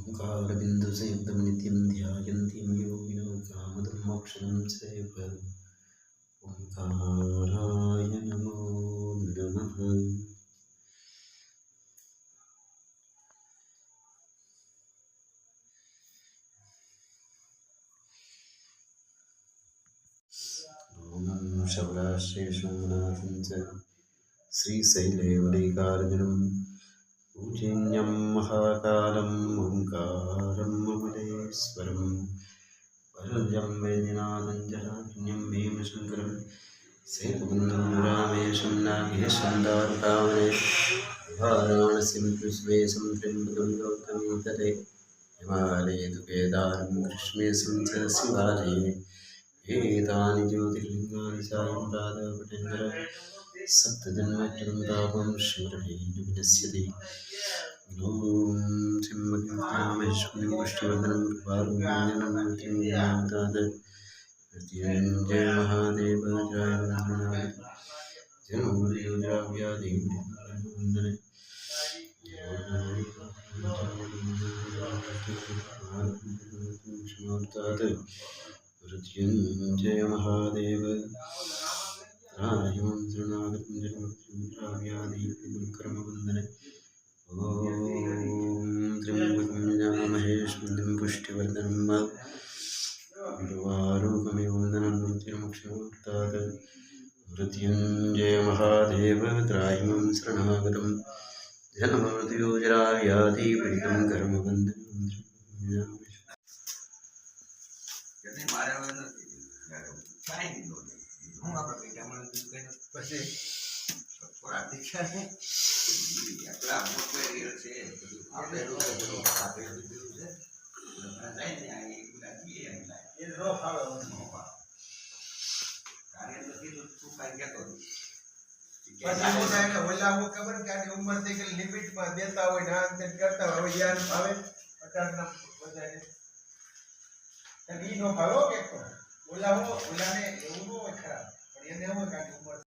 ओंकारबिन्दुसंयुक्तं नित्यं ध्यायन्ति योगिनो कामदं मोक्षं चैव ओंकाराय नमो नमः। ॐ शबराश्रीशोमनाथं च श्रीशैलेवदैकार्जुनं पूजनीयं महाकालम् ओंकारं ममलेश्वरं वरदं वैद्यनाथं जनार्दनं भीमशङ्करं सेतुबन्धं रामेशं नागेशं दारुकावने वाराणसीं कृष्णेशं त्र्यम्बकं गौतमी तटे हिमालये तु केदारं कृष्णेशं च शिवालये एतानि ज्योतिर्लिङ्गानि सायं प्रातःपठेन्द्र सप्तजन्मकृतं पापं स्मरणेन विनश्यति। ॐ त्र्यम्बकं यजामहेश्वरं पुष्टिवर्धनं कृपारोग्यं मृत्युञ्जय महादेव जन्मोदयोद्राव्याधिवन्दने मृत्युञ्जय महादेव राहिमं शरणागतं जन्मोदयोद्राव्याधिवन्दनं कर्मवन्दने ॐ त्र्यम्बकं यजामहे सुगन्धिं पुष्टिवर्धनं गुरुवारूकमिव वन्दनं मृत्युर्मुक्षमोक्तात् मृत्युञ्जय महादेव त्राहिमं शरणागतं जन्ममृत्युजराव्याधिपीडितं कर्मबन्धनं खबर क्या उम्र से लिमिट में देता हो करता हो यार भावे 18 ना बजाय तभी नो भावो के ओला ने એવું નો ખરા પણ એને એવું કાઢી ઉંમર